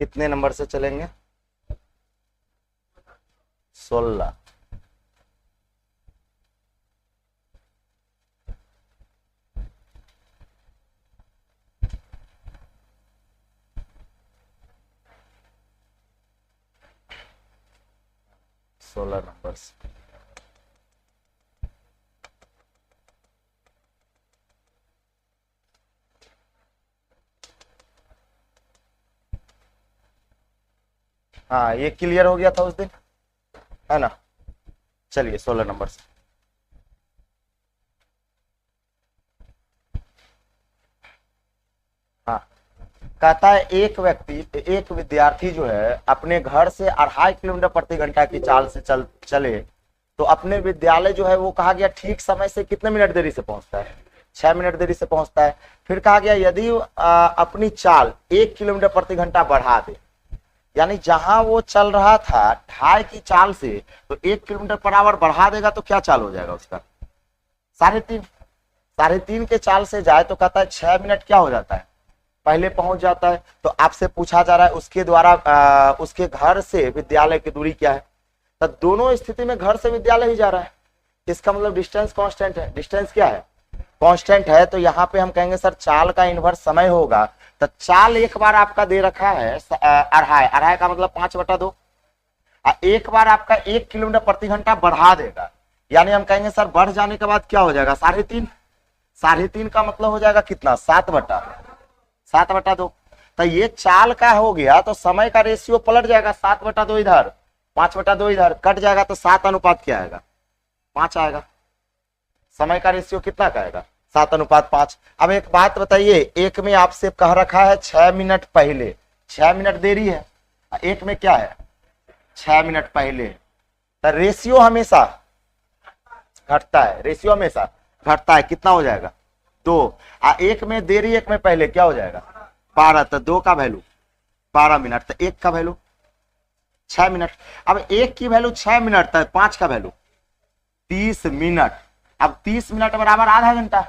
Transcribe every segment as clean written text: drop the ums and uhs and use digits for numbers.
कितने नंबर से चलेंगे? 16। सोलह नंबर से। हाँ, ये क्लियर हो गया था उस दिन, है ना? चलिए 16 नंबर से। हाँ, कहता है एक विद्यार्थी जो है अपने घर से 2.5 किलोमीटर प्रति घंटा की चाल से चले तो अपने विद्यालय जो है वो कहा गया ठीक समय से कितने मिनट देरी से पहुंचता है? 6 मिनट देरी से पहुंचता है। फिर कहा गया यदि अपनी चाल 1 किलोमीटर प्रति घंटा बढ़ा दे, यानी जहां वो चल रहा था 2.5 की चाल से, तो 1 किलोमीटर पर आवर बढ़ा देगा तो क्या चाल हो जाएगा उसका? 3.5। 3.5 के चाल से जाए तो कहता है 6 मिनट क्या हो जाता है, पहले पहुंच जाता है। तो आपसे पूछा जा रहा है उसके द्वारा उसके घर से विद्यालय की दूरी क्या है? तो दोनों स्थिति में घर से विद्यालय ही जा रहा है, इसका मतलब डिस्टेंस कांस्टेंट है। डिस्टेंस क्या है? कांस्टेंट है। तो यहाँ पे हम कहेंगे सर चाल का इनवर्स समय होगा। तो चाल एक बार आपका दे रखा है 2.5 का मतलब 5/2। एक बार आपका 1 किलोमीटर प्रति घंटा बढ़ा देगा, यानी हम कहेंगे सर बढ़ जाने के बाद क्या हो जाएगा? 3.5। 3.5 का मतलब हो जाएगा कितना? 7/2। तो ये चाल का हो गया, तो समय का रेशियो पलट जाएगा। 7/2 इधर, 5/2 इधर, कट जाएगा तो 7 अनुपात क्या आएगा? 5 आएगा। समय का रेशियो कितना का आएगा? 7:5। अब एक बात बताइए, एक में आपसे कह रखा है 6 मिनट पहले, 6 मिनट देरी है, एक में क्या है? 6 मिनट पहले। तो रेशियो हमेशा घटता है, रेशियो हमेशा घटता है। कितना हो जाएगा? 2। एक में देरी, एक में पहले, क्या हो जाएगा? 12। तो 2 का वैल्यू 12 मिनट, तो 1 का वैल्यू 6 मिनट। अब 1 की वैल्यू 6 मिनट, तो 5 का वैल्यू 30 मिनट। अब 30 मिनट बराबर आधा घंटा।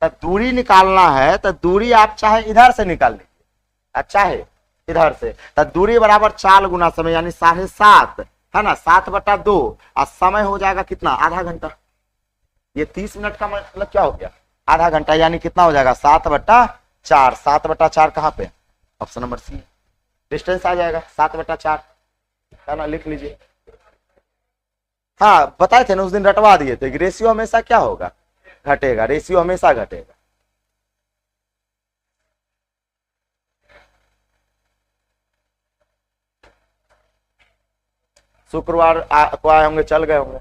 तो दूरी निकालना है, तो दूरी आप चाहे इधर से निकाल लीजिए, चाहे इधर से। तो दूरी बराबर चाल गुना समय, यानी 7.5, है ना? 7/2। और समय हो जाएगा कितना? आधा घंटा। ये 30 मिनट का मतलब क्या हो गया? आधा घंटा। यानी कितना हो जाएगा? 7/4। 7/4 कहाँ पे? Option number C. डिस्टेंस आ जाएगा 7/4, है ना? लिख लीजिए। हाँ, बताए थे ना उस दिन, रटवा दिए थे कि रेशियो हमेशा क्या होगा? घटेगा। रेशियो हमेशा घटेगा। शुक्रवार को आए होंगे, चल गए होंगे।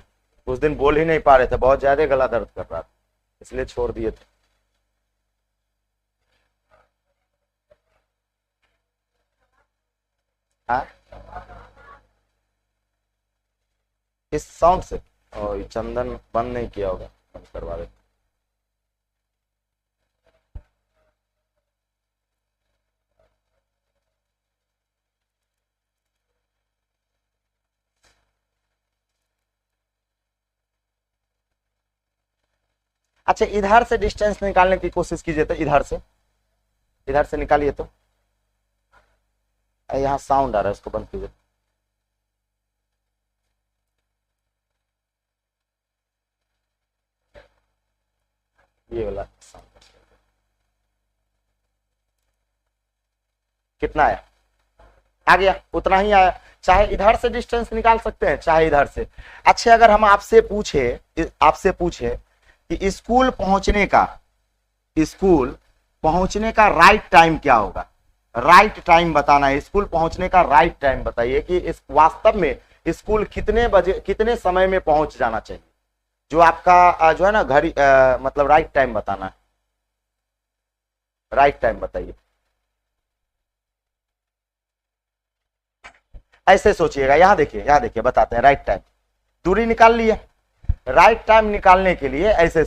उस दिन बोल ही नहीं पा रहे थे, बहुत ज्यादा गला दर्द कर रहा था, इसलिए छोड़ दिए थे। हाँ, इस साउंड से। और ये चंदन बंद नहीं किया होगा, बंद करवा देते। अच्छा, इधर से डिस्टेंस निकालने की कोशिश कीजिए, तो इधर से निकालिए। तो यहाँ साउंड आ रहा है, इसको बंद कीजिए। ये वाला साउंड कितना आया? आ गया, उतना ही आया। चाहे इधर से डिस्टेंस निकाल सकते हैं, चाहे इधर से। अच्छा, अगर हम आपसे पूछे कि स्कूल पहुंचने का राइट टाइम क्या होगा? राइट टाइम बताना है। स्कूल पहुंचने का राइट टाइम बताइए कि इस वास्तव में स्कूल कितने बजे, कितने समय में पहुंच जाना चाहिए? जो आपका जो है ना घड़ी, मतलब राइट टाइम बताना है। राइट टाइम बताइए। ऐसे सोचिएगा, यहाँ देखिए बताते हैं राइट टाइम। दूरी निकाल लिए। राइट टाइम निकालने के लिए ऐसे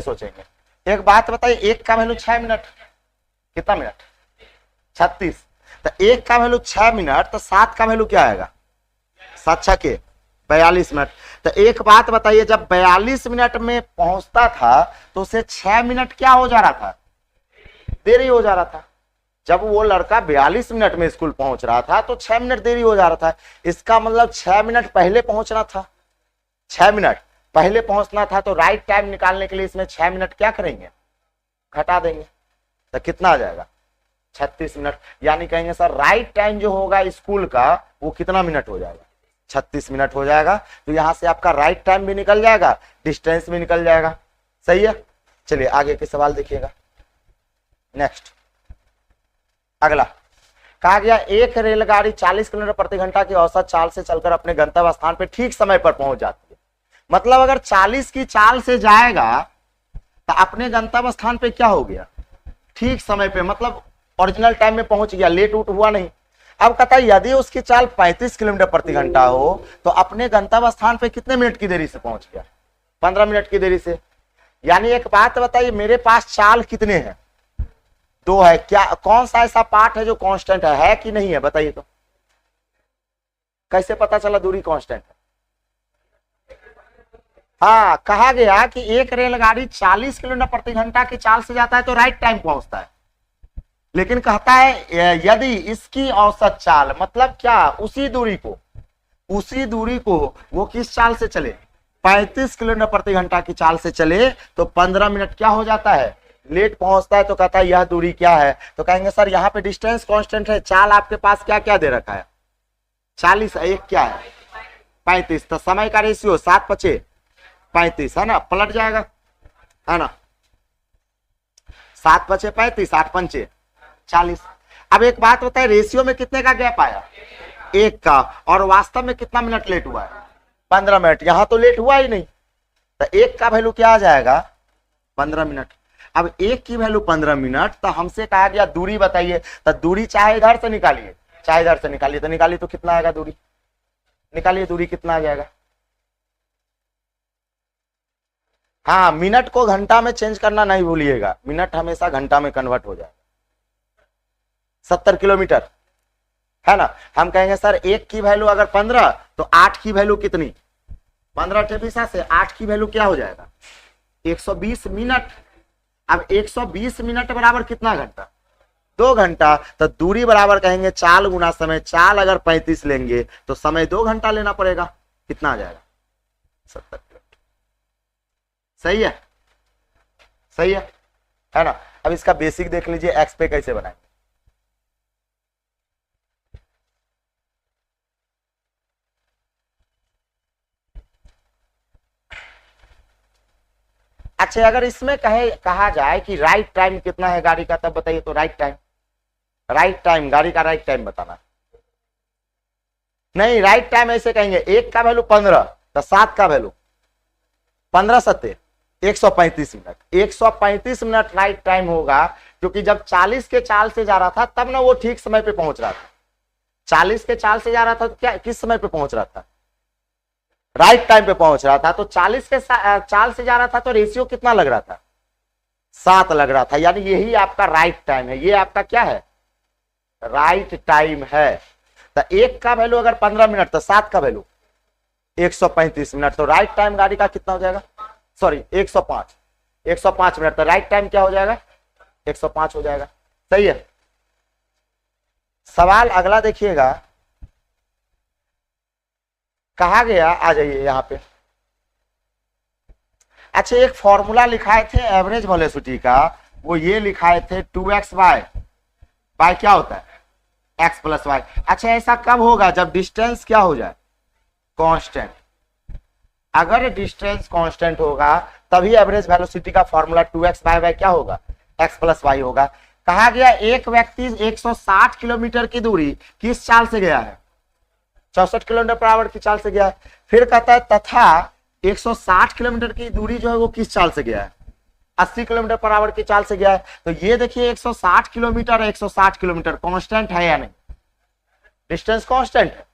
सोचेंगे। एक बात बताइए, एक का वैल्यू 6 मिनट, कितना मिनट? 36। तो एक का वैल्यू 6 मिनट, तो 7 का वैल्यू क्या आएगा? 7 6 42 मिनट। तो एक बात बताइए, जब 42 मिनट में पहुंचता था तो उसे 6 मिनट क्या हो जा रहा था? देरी हो जा रहा था। जब वो लड़का 42 मिनट में स्कूल पहुंच रहा था तो 6 मिनट देरी हो जा रहा था। इसका मतलब 6 मिनट पहले पहुंचना था, 6 मिनट पहले पहुंचना था। तो राइट टाइम निकालने के लिए इसमें 6 मिनट क्या करेंगे, घटा देंगे। तो कितना आ जाएगा, 36 मिनट। यानी कहेंगे सर राइट टाइम जो होगा स्कूल का वो कितना मिनट हो जाएगा, 36 मिनट हो जाएगा। तो यहां से आपका राइट टाइम भी निकल जाएगा, डिस्टेंस भी निकल जाएगा। सही है। चलिए आगे के सवाल देखिएगा। नेक्स्ट अगला कहा गया एक रेलगाड़ी 40 किलोमीटर प्रति घंटा की औसत चाल से चलकर अपने गंतव्य स्थान पर ठीक समय पर पहुंच जाती है। मतलब अगर 40 की चाल से जाएगा तो अपने गंतव्य स्थान पे क्या हो गया, ठीक समय पे, मतलब ओरिजिनल टाइम में पहुंच गया, लेट उट हुआ नहीं। अब कहता है यदि उसकी चाल 35 किलोमीटर प्रति घंटा हो तो अपने गंतव्य स्थान पे कितने मिनट की देरी से पहुंच गया, 15 मिनट की देरी से। यानी एक बात बताइए, मेरे पास चाल कितने हैं, 2 है। क्या कौन सा ऐसा पार्ट है जो कांस्टेंट है कि नहीं है, बताइए तो। कैसे पता चला दूरी कांस्टेंट है? हाँ, कहा गया कि एक रेलगाड़ी 40 किलोमीटर प्रति घंटा की चाल से जाता है तो राइट टाइम पहुंचता है। लेकिन कहता है यदि इसकी औसत चाल, मतलब क्या, उसी दूरी को वो किस चाल से चले, 35 किलोमीटर प्रति घंटा की चाल से चले तो 15 मिनट क्या हो जाता है, लेट पहुंचता है। तो कहता है यह दूरी क्या है, तो कहेंगे सर यहाँ पे डिस्टेंस कांस्टेंट है, चाल आपके पास क्या क्या दे रखा है, 40 है, एक क्या है 35। तो समय का रेशियो 7×5 35 है ना, पलट जाएगा है ना, 7×5 35, 8×5 40। अब एक बात बताए, रेशियो में कितने का गैप आया, 1 का, और वास्तव में कितना मिनट लेट हुआ है, 15 मिनट। यहां तो लेट हुआ ही नहीं, तो 1 का वैल्यू क्या आ जाएगा, 15 मिनट। अब 1 की वैल्यू 15 मिनट, तो हमसे कहा गया दूरी बताइए। तो दूरी चाहे इधर से निकालिए चाहे इधर से निकालिए, तो निकालिए तो कितना आएगा दूरी, निकालिए दूरी कितना आ जाएगा। हाँ, मिनट को घंटा में चेंज करना नहीं भूलिएगा, मिनट हमेशा घंटा में कन्वर्ट हो जाएगा। 70 किलोमीटर है ना। हम कहेंगे सर 1 की वैल्यू अगर 15 तो 8 की वैल्यू कितनी, 15 टेपिसा से 8 की वैल्यू क्या हो जाएगा, 120 मिनट। अब 120 मिनट बराबर कितना घंटा, 2 घंटा। तो दूरी बराबर कहेंगे चाल गुना समय। चाल अगर 35 लेंगे तो समय 2 घंटा लेना पड़ेगा, कितना आ जाएगा, 70 किलोमीटर। सही है, सही है ना। अब इसका बेसिक देख लीजिए, एक्स पे कैसे बनाएंगे। अच्छा, अगर इसमें कहा जाए कि राइट टाइम कितना है गाड़ी का, तब बताइए तो। राइट टाइम गाड़ी का राइट टाइम बताना। नहीं, राइट टाइम ऐसे कहेंगे, 1 का वैल्यू 15 तो 7 का value 15 7 135 minute. 135 minute right time होगा, क्योंकि जब 40 के चाल से जा रहा था तब ना वो ठीक समय पे पहुंच रहा था। 40 के चाल से जा रहा था तो क्या, किस समय पे पहुंच रहा था, राइट टाइम पे पहुंच रहा था। तो 40 के चाल से जा रहा था तो रेशियो कितना लग रहा था, 7 लग रहा था। यानी यही आपका राइट टाइम है, ये आपका क्या है, राइट टाइम है। तो 1 का वैल्यू अगर 15 मिनट तो 7 का वैल्यू 135 मिनट। तो राइट टाइम गाड़ी का कितना हो जाएगा, सॉरी 105 मिनट। तो राइट टाइम क्या हो जाएगा, 105 हो जाएगा। सही है। सवाल अगला देखिएगा, कहा गया, आ जाइए यहां पे। अच्छा, एक फॉर्मूला लिखाए थे एवरेज वेलोसिटी का, वो ये लिखाए थे 2x बाय क्या होता है, x + y। अच्छा, ऐसा कब होगा, जब डिस्टेंस क्या हो जाए, कांस्टेंट। अगर डिस्टेंस कांस्टेंट होगा तभी एवरेज वेलोसिटी का फॉर्मूला 2x बाय क्या होगा, x + y होगा। कहा गया एक व्यक्ति 160 किलोमीटर की दूरी किस चाल से गया है, 64 किलोमीटर पर आवर की चाल से गया है। फिर कहता है तथा 160 किलोमीटर की दूरी जो है वो किस चाल से गया है, 80 किलोमीटर पर आवर की चाल से गया है। तो ये देखिए 160 किलोमीटर 160 किलोमीटर कांस्टेंट है या नहीं, डिस्टेंस कांस्टेंट है।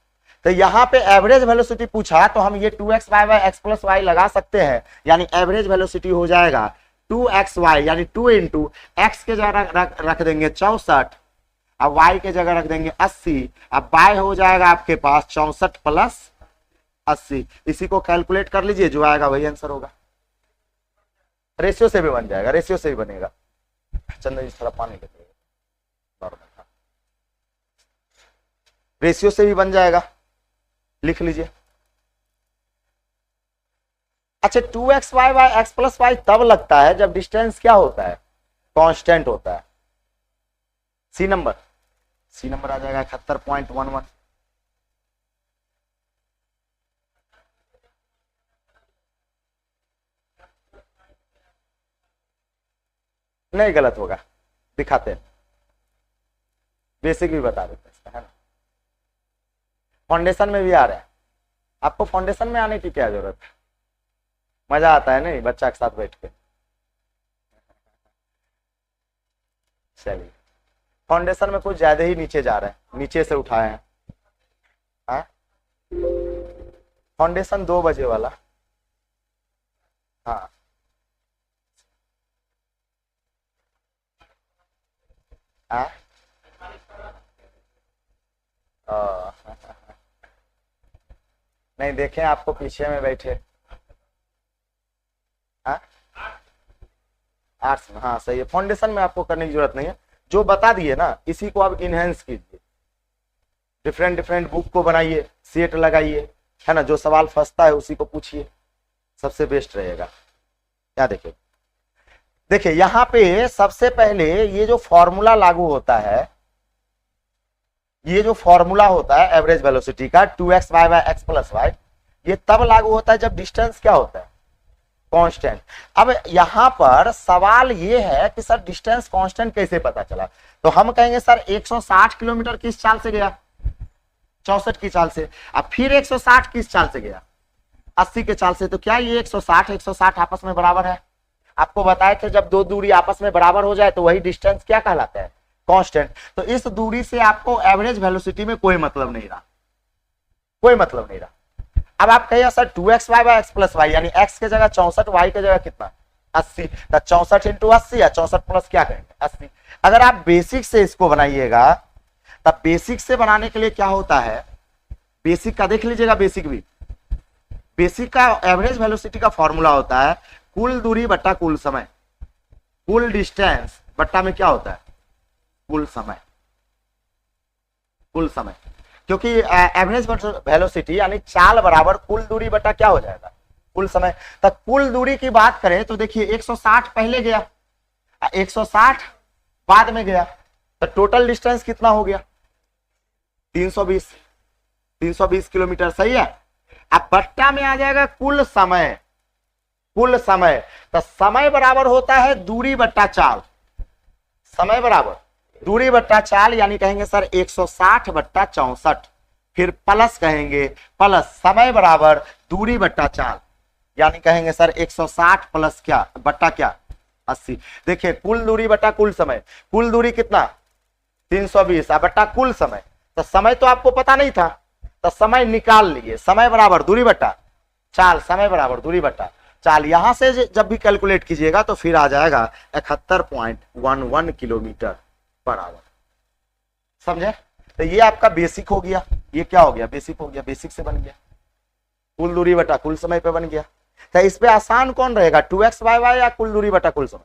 तो यहाँ पे एवरेज वेलोसिटी पूछा तो हम ये 2x बाय x + y लगा सकते हैं। यानी एवरेज वेलोसिटी हो जाएगा 2xy, यानी 2 × x के जगह रख देंगे 64, अब y के जगह रख देंगे 80। अब बाय हो जाएगा आपके पास 64 + 80। इसी को कैलकुलेट कर लीजिए, जो आएगा वही आंसर होगा। रेशियो से भी बन जाएगा, रेशियो से भी बनेगा। चंदन जी थोड़ा पानी लेते नॉर्मल। रेशियो से भी बन जाएगा, लिख लीजिए। अच्छा, 2xy by x plus Y तब लगता है जब डिस्टेंस क्या होता है, कांस्टेंट होता है। सी नंबर, सी नंबर आ जाएगा 71.11। नहीं गलत होगा, दिखाते हैं, बेसिक भी बता देते हैं इसका, है ना। फाउंडेशन में भी आ रहा है, आपको फाउंडेशन में आने की क्या जरूरत है, मजा आता है नहीं बच्चा के साथ बैठ के। चलिए, फाउंडेशन में कुछ ज्यादा ही नीचे जा रहे हैं, नीचे से उठाए हैं। हाँ? फाउंडेशन 2 बजे वाला। हाँ हाँ नहीं देखे आपको पीछे में बैठे। हाँ आर्ट्स में, हाँ सही है। फाउंडेशन में आपको करने की जरूरत नहीं है, जो बता दिए ना इसी को आप इनहेंस कीजिए, डिफरेंट डिफरेंट बुक को बनाइए, सेट लगाइए, है ना। जो सवाल फंसता है उसी को पूछिए, सबसे बेस्ट रहेगा। क्या देखिए, देखिए यहां पे सबसे पहले ये जो फॉर्मूला लागू होता है, ये जो फॉर्मूला होता है एवरेज वेलोसिटी का 2xy by x plus Y, ये तब लागू होता है जब डिस्टेंस क्या होता है, कांस्टेंट। अब यहां पर सवाल ये है कि सर डिस्टेंस कांस्टेंट कैसे पता चला, तो हम कहेंगे सर 160 किलोमीटर किस चाल से गया, 64 की चाल से। अब फिर 160 किस चाल से गया, 80 के चाल से। तो क्या ये 160 आपस में बराबर है, आपको बताए थे जब दो दूरी आपस में बराबर हो जाए तो वही डिस्टेंस क्या कहलाता है, कांस्टेंट। तो इस दूरी से आपको एवरेज वेलोसिटी में कोई मतलब नहीं रहा, कोई मतलब नहीं रहा। अब आप कहिए sir 2xy by x plus y, यानी x के जगह 64, y के जगह कितना 80, तो 64 इंटू 80 या 64 प्लस क्या करेंगे 80। अगर आप बेसिक से इसको बनाइएगा, तब बेसिक से बनाने के लिए क्या होता है, बेसिक का देख लीजिएगा, बेसिक भी, बेसिक का एवरेज वेलोसिटी का फॉर्मूला होता है कुल दूरी बट्टा कुल समय, कुल डिस्टेंस बट्टा में क्या होता है कुल समय, कुल समय। क्योंकि एवरेज वेलोसिटी यानी चाल बराबर कुल दूरी बटा क्या हो जाएगा कुल समय। तक कुल दूरी की बात करें तो देखिए 160 पहले गया, 160 बाद में गया, तो टोटल डिस्टेंस कितना हो गया 320 किलोमीटर, सही है। अब बट्टा में आ जाएगा कुल समय, कुल समय, तो समय बराबर होता है दूरी बट्टा चाल, समय बराबर दूरी बट्टा चाल, यानी कहेंगे सर 160 बट्टा 64, फिर प्लस कहेंगे, प्लस समय बराबर दूरी बट्टा चाल, यानी कहेंगे सर 160 प्लस क्या बट्टा क्या 80। देखिए कुल दूरी बट्टा कुल समय, कुल दूरी कितना 320 बट्टा कुल समय, तो समय तो आपको पता नहीं था, तो समय निकाल लिए, समय बराबर दूरी बट्टा चाल, समय बराबर दूरी बट्टा चाल। यहां से जब भी कैलकुलेट कीजिएगा तो फिर आ जाएगा 71.11 किलोमीटर पर आवर, समझे। तो ये आपका बेसिक हो गया, ये क्या हो गया बेसिक हो गया, बेसिक से बन गया, कुल दूरी बटा कुल समय पे बन गया। तो इस पे आसान कौन रहेगा 2xy या कुल दूरी बटा कुल समय,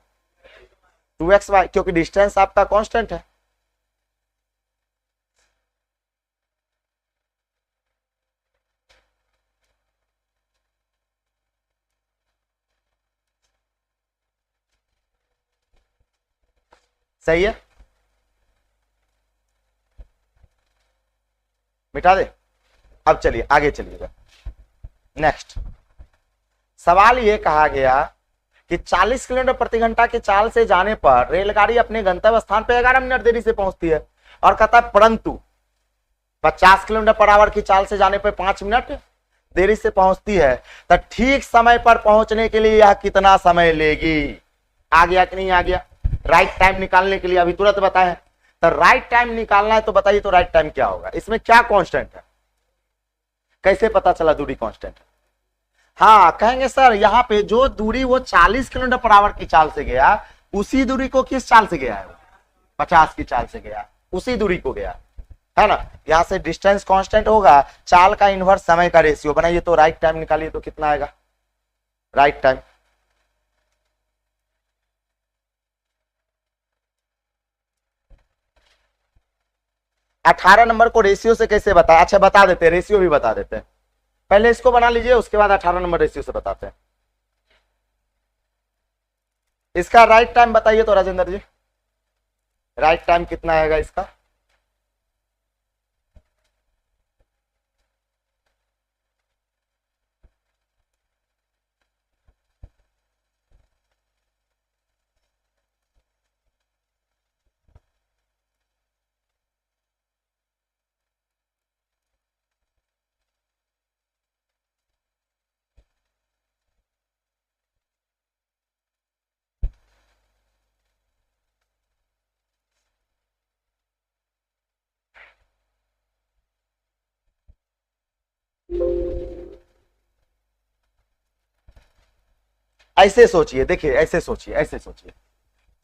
2xy, क्योंकि डिस्टेंस आपका कांस्टेंट है। सही है, मिटा दे। अब चलिए आगे चलिएगा, नेक्स्ट सवाल ये कहा गया कि 40 किलोमीटर प्रति घंटा की चाल से जाने पर रेलगाड़ी अपने गंतव्य स्थान पर 11 मिनट देरी से पहुंचती है, और कहता है परंतु 50 किलोमीटर पर आवर की चाल से जाने पर 5 मिनट देरी से पहुंचती है, तो ठीक समय पर पहुंचने के लिए यह कितना समय लेगी। आ गया कि नहीं आ गया, राइट टाइम निकालने के लिए अभी तुरंत बताएं। तो राइट टाइम निकालना है तो बताइए, तो राइट टाइम क्या होगा, इसमें क्या कांस्टेंट है, कैसे पता चला दूरी कांस्टेंट है। हाँ कहेंगे सर यहाँ पे जो दूरी वो 40 किलोमीटर पर आवर की चाल से गया, उसी दूरी को किस चाल से गया है, 50 की चाल से गया, उसी दूरी को गया, है ना। यहां से डिस्टेंस कांस्टेंट होगा, चाल का इनवर्स समय का रेशियो बनाइए, तो राइट टाइम निकालिए तो कितना आएगा राइट टाइम। 18 नंबर को रेशियो से कैसे बता, अच्छा बता देते हैं, रेशियो भी बता देते हैं। पहले इसको बना लीजिए, उसके बाद 18 नंबर रेशियो से बताते हैं। इसका राइट टाइम बताइए तो राजेंद्र जी, राइट टाइम कितना आएगा इसका? ऐसे सोचिए, देखिए ऐसे सोचिए, ऐसे सोचिए,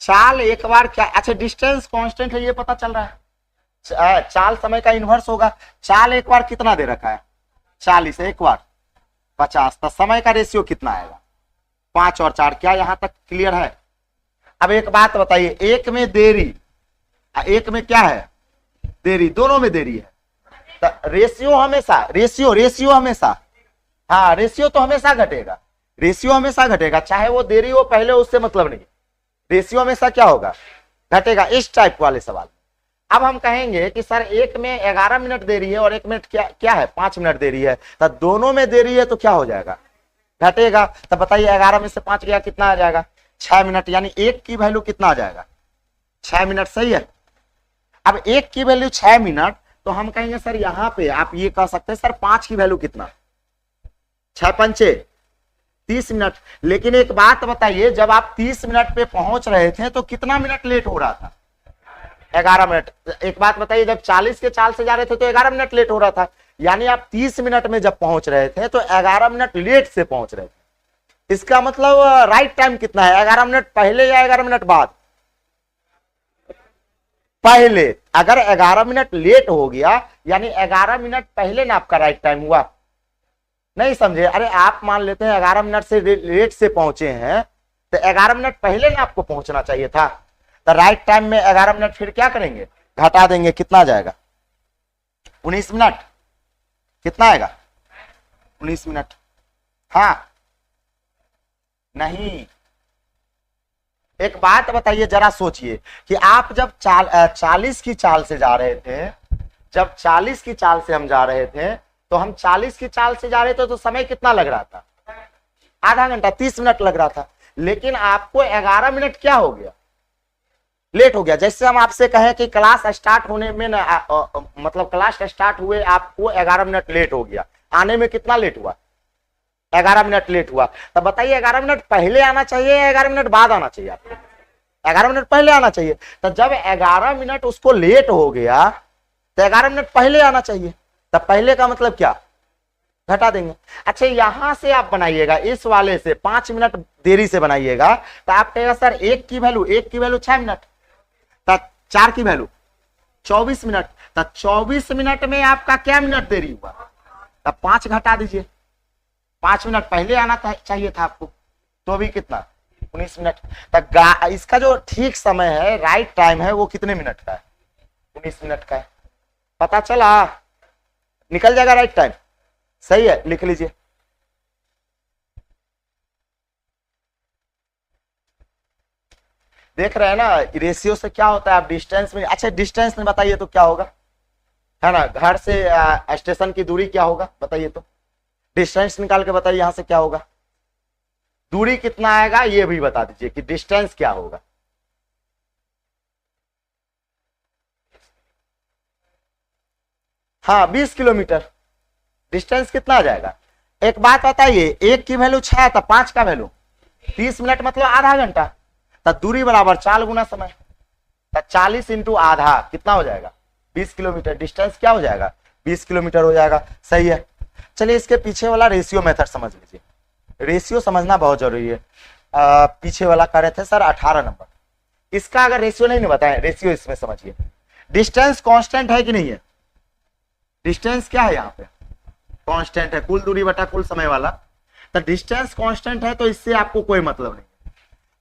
चाल एक बार क्या, अच्छा डिस्टेंस कांस्टेंट है ये पता चल रहा है, चाल समय का इन्वर्स होगा। चाल एक बार कितना दे रखा है? 40, एक बार 50, तो समय का रेशियो कितना आएगा? 5 और 4। क्या यहां तक क्लियर है? अब एक बात बताइए, एक में देरी, एक में क्या है? देरी, दोनों में देरी है, तो रेशियो हमेशा, रेशियो हमेशा, हाँ रेशियो तो हमेशा घटेगा, रेशियो हमेशा घटेगा, चाहे वो देरी हो पहले, उससे मतलब नहीं, रेशियो हमेशा क्या होगा? घटेगा। इस टाइप वाले सवाल। अब हम कहेंगे कि सर एक में 11 मिनट देरी है और एक मिनट क्या है? 5 मिनट देरी है, तो दोनों में देरी है तो क्या हो जाएगा? घटेगा। तो बताइए 11 में से 5 गया, कितना आ जाएगा? 6 मिनट, यानी एक की वैल्यू कितना आ जाएगा? 6 मिनट, सही है। अब एक की वैल्यू 6 मिनट, तो हम कहेंगे सर यहां पे आप ये कह सकते हैं सर 5 की वैल्यू कितना? 6 पंचे 30 मिनट। लेकिन एक बात बताइए, जब आप 30 मिनट पे पहुंच रहे थे तो कितना मिनट लेट हो रहा था? 11 मिनट। एक बात बताइए, जब 40 के चाल से जा रहे थे तो 11 मिनट लेट हो रहा था, यानी आप 30 मिनट में जब पहुंच रहे थे तो 11 मिनट लेट से पहुंच रहे थे। इसका मतलब राइट टाइम कितना है? 11 मिनट पहले या 11 मिनट बाद? पहले। अगर 11 मिनट लेट हो गया यानी 11 मिनट पहले ना आपका राइट टाइम हुआ। नहीं समझे? अरे आप मान लेते हैं 11 मिनट से लेट से पहुंचे हैं, तो 11 मिनट पहले ना आपको पहुंचना चाहिए था, तो राइट टाइम में 11 मिनट फिर क्या करेंगे? घटा देंगे। कितना जाएगा? 19 मिनट। कितना आएगा? 19 मिनट। हाँ नहीं, एक बात बताइए, जरा सोचिए कि आप जब 40 की चाल से जा रहे थे, जब 40 की चाल से हम जा रहे थे, तो हम 40 की चाल से जा रहे थे तो समय कितना लग रहा था? आधा घंटा, 30 मिनट लग रहा था। लेकिन आपको 11 मिनट क्या हो गया? लेट हो गया। जैसे हम आपसे कहें कि क्लास स्टार्ट होने में मतलब क्लास स्टार्ट हुए आपको 11 मिनट लेट हो गया, आने में कितना लेट हुआ? 11 मिनट लेट हुआ। तब बताइए 11 मिनट पहले आना चाहिए या 11 मिनट बाद आना चाहिए आपको? 11 मिनट पहले आना चाहिए। तो जब 11 मिनट उसको लेट हो गया तो 11 मिनट पहले आना चाहिए। तब पहले का मतलब क्या? घटा देंगे। अच्छा यहां से आप बनाइएगा, इस वाले से 5 मिनट देरी से बनाइएगा, तो आप कहेगा सर एक की वैल्यू 6 मिनट, तब 4 की वैल्यू 24 मिनट, तब 24 मिनट में आपका क्या मिनट देरी हुआ? तब 5 घटा दीजिए। 5 मिनट पहले आना चाहिए था आपको, तो भी कितना? 19 मिनट। तक इसका जो ठीक समय है, राइट टाइम है, वो कितने मिनट का है? 19 मिनट का है। पता चला? निकल जाएगा राइट टाइम। सही है, लिख लीजिए। देख रहे हैं ना रेशियो से क्या होता है? आप डिस्टेंस में, अच्छा डिस्टेंस में बताइए तो क्या होगा, है ना? घर से स्टेशन की दूरी क्या होगा बताइए तो? डिस्टेंस निकाल के बताइए यहां से क्या होगा? दूरी कितना आएगा ये भी बता दीजिए कि डिस्टेंस क्या होगा। हाँ 20 किलोमीटर। डिस्टेंस कितना आ जाएगा? एक बात बताइए, एक की वैल्यू 6 है तो 5 का वैल्यू 30 मिनट, मतलब आधा घंटा। तब दूरी बराबर 4 गुना समय, तब 40 इंटू आधा कितना हो जाएगा? 20 किलोमीटर। डिस्टेंस क्या हो जाएगा? 20 किलोमीटर हो जाएगा। सही है। चलिए इसके पीछे वाला रेशियो मेथड समझ लीजिए। रेशियो समझना बहुत जरूरी है। पीछे वाला कर रहे थे सर 18 नंबर, इसका अगर रेशियो नहीं बताए, रेशियो इसमें समझिए। डिस्टेंस कांस्टेंट है कि नहीं है? डिस्टेंस क्या है यहाँ पे? कांस्टेंट है, कुल दूरी बटा कुल समय वाला। तो डिस्टेंस कांस्टेंट है तो इससे आपको कोई मतलब नहीं।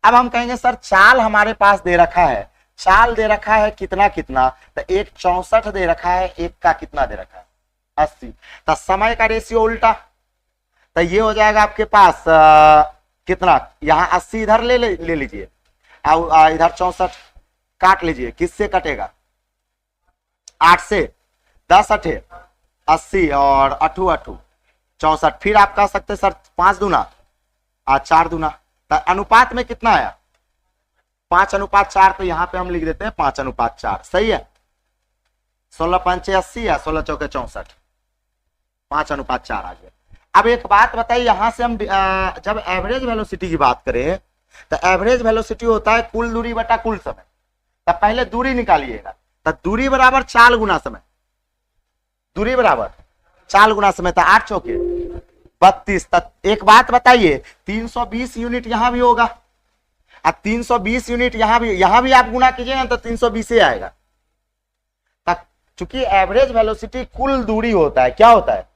अब हम कहेंगे सर चाल हमारे पास दे रखा है, चाल दे रखा है कितना कितना, तो एक 64 दे रखा है, एक का कितना दे रखा है 80। तो समय का रेशियो उल्टा, तो ये हो जाएगा आपके पास कितना, यहाँ 80 इधर ले लीजिए, और इधर 64 काट लीजिए, किससे कटेगा 8 से, 10 8 80 और 8 8 64। फिर आप कह सकते सर 5 दूना 4 दूना, तो अनुपात में कितना आया 5:4, तो यहां पे हम लिख देते हैं 5:4, सही है। 16 5 80 या 16 4 64, 5:4 आ गया। अब एक बात बताइए, यहां से हम जब एवरेज वेलोसिटी की बात करें, तो एवरेज वेलोसिटी होता है कुल दूरी बटा कुल समय। तो पहले दूरी निकालिएगा, तो दूरी बराबर चाल गुना समय, दूरी बराबर चाल गुना समय, तो 8 चौके 32। एक बात बताइए, 320 यूनिट यहां भी होगा, अब 320 यूनिट यहां भी आप गुना कीजिएगा तो 320 ही आएगा। तक चूंकि एवरेज वेलोसिटी कुल दूरी होता है, क्या होता है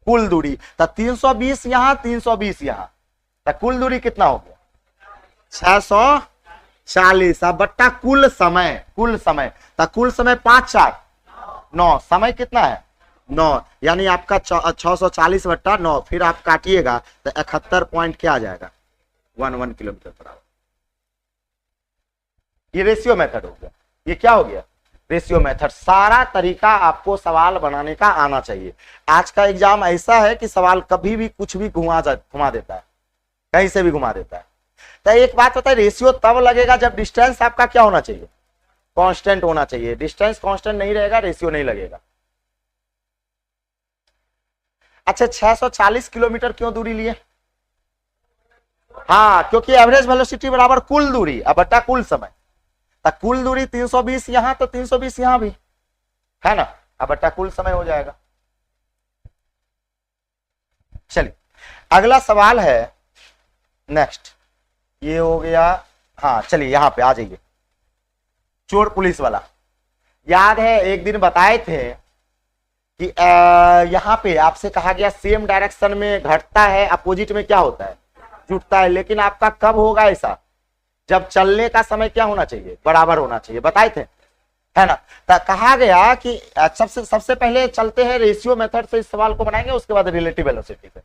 कुल दूरी, तो 320 यहां 320 यहां, तो कुल दूरी कितना हो गया 640। अब बट्टा कुल समय, कुल समय, तो कुल समय 5 4 9, समय कितना है 9, यानी आपका 640 बट्टा 9। फिर आप काटिएगा तो 71 पॉइंट क्या आ जाएगा 11 किलोमीटर पर आवर। ये रेशियो मेथड हो गया। ये क्या हो गया रेशियो मेथड। सारा तरीका आपको सवाल बनाने का आना चाहिए। आज का एग्जाम ऐसा है कि सवाल कभी भी कुछ भी घुमा देता है, कहीं से भी घुमा देता है। तो एक बात बताए, रेशियो तब लगेगा जब डिस्टेंस आपका क्या होना चाहिए कांस्टेंट होना चाहिए। डिस्टेंस कांस्टेंट नहीं रहेगा, रेशियो नहीं लगेगा। अच्छा 640 किलोमीटर क्यों दूरी लिए, हाँ क्योंकि एवरेज वेलोसिटी बराबर कुल दूरी अब बट्टा कुल समय, तो कुल दूरी 320 यहां तो 320 यहां भी है ना, अब बट्टा कुल समय हो जाएगा। चलिए अगला सवाल है नेक्स्ट, ये हो गया। हाँ चलिए यहां पे आ जाइए, चोर पुलिस वाला। याद है एक दिन बताए थे कि यहां पे आपसे कहा गया सेम डायरेक्शन में घटता है, अपोजिट में क्या होता है जुटता है। लेकिन आपका कब होगा ऐसा, जब चलने का समय क्या होना चाहिए बराबर होना चाहिए, बताए थे है ना। तो कहा गया कि सबसे पहले चलते हैं रेशियो मेथड से इस सवाल को बनाएंगे, उसके बाद रिलेटिव वेलोसिटी से।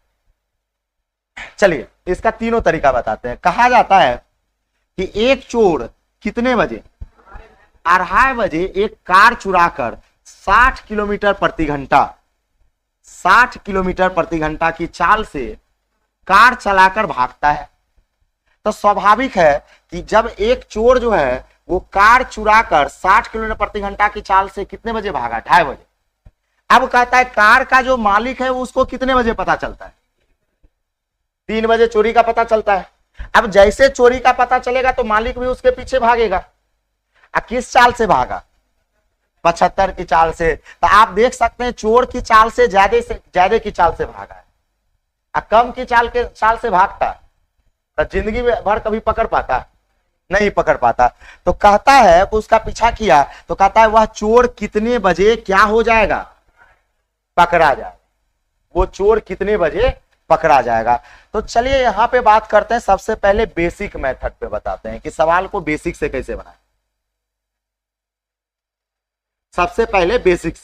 चलिए इसका तीनों तरीका बताते हैं। कहा जाता है कि एक चोर कितने बजे 2:30 बजे एक कार चुराकर 60 किलोमीटर प्रति घंटा 60 किलोमीटर प्रति घंटा की चाल से कार चलाकर भागता है। तो स्वाभाविक है कि जब एक चोर जो है वो कार चुराकर 60 किलोमीटर प्रति घंटा की चाल से कितने बजे भागा 2:30 बजे। अब कहता है कार का जो मालिक है उसको कितने बजे पता चलता है 3 बजे चोरी का पता चलता है। अब जैसे चोरी का पता चलेगा तो मालिक भी उसके पीछे भागेगा। किस चाल से भागा 75 की चाल से। तो आप देख सकते हैं चोर की चाल से ज्यादा की चाल से भागा है, कम की चाल से भागता तो जिंदगी भर कभी पकड़ पाता नहीं पकड़ पाता। तो कहता है उसका पीछा किया तो कहता है वह चोर कितने बजे क्या हो जाएगा पकड़ा जाएगा, वो चोर कितने बजे पकड़ा जाएगा। तो चलिए यहां पे बात करते हैं, सबसे पहले बेसिक मेथड पे बताते हैं कि सवाल को बेसिक से कैसे बनाएं। सबसे पहले बेसिक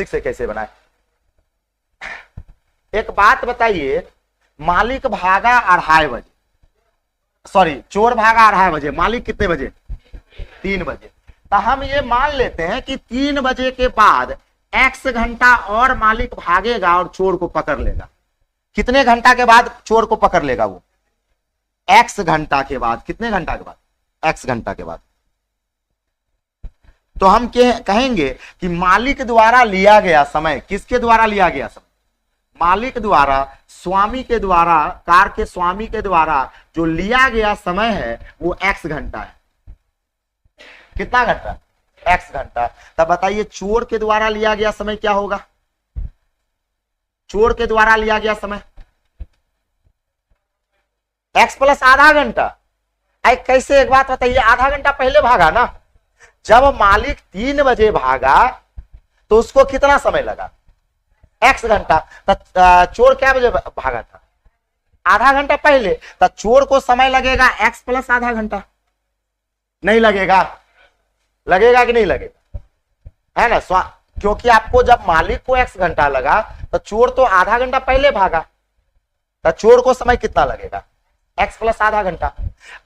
से कैसे बनाएं। एक बात बताइए, मालिक भागा 2:30 बजे, सॉरी चोर भागा 2:30 बजे, मालिक कितने बजे 3 बजे। तो हम ये मान लेते हैं कि 3 बजे के बाद x घंटा और मालिक भागेगा और चोर को पकड़ लेगा। कितने घंटा के बाद चोर को पकड़ लेगा वो x घंटा के बाद। कितने घंटा के बाद x घंटा के बाद। तो हम कहेंगे कि मालिक द्वारा लिया गया समय, किसके द्वारा लिया गया समय मालिक द्वारा, स्वामी के द्वारा, कार के स्वामी के द्वारा जो लिया गया समय है वो x घंटा है। कितना घंटा x घंटा। तब बताइए चोर के द्वारा लिया गया समय क्या होगा। चोर के द्वारा लिया गया समय x प्लस आधा घंटा। कैसे, एक बात बताइए, आधा घंटा पहले भागा ना। जब मालिक 3 बजे भागा तो उसको कितना समय लगा x घंटा। चोर क्या बजे भागा था आधा घंटा पहले, तो चोर को समय लगेगा x प्लस आधा घंटा। नहीं लगेगा? लगेगा कि नहीं लगेगा? है ना? क्योंकि आपको जब मालिक को x घंटा लगा तो चोर तो आधा घंटा पहले भागा, तो चोर को समय कितना लगेगा? x प्लस आधा घंटा।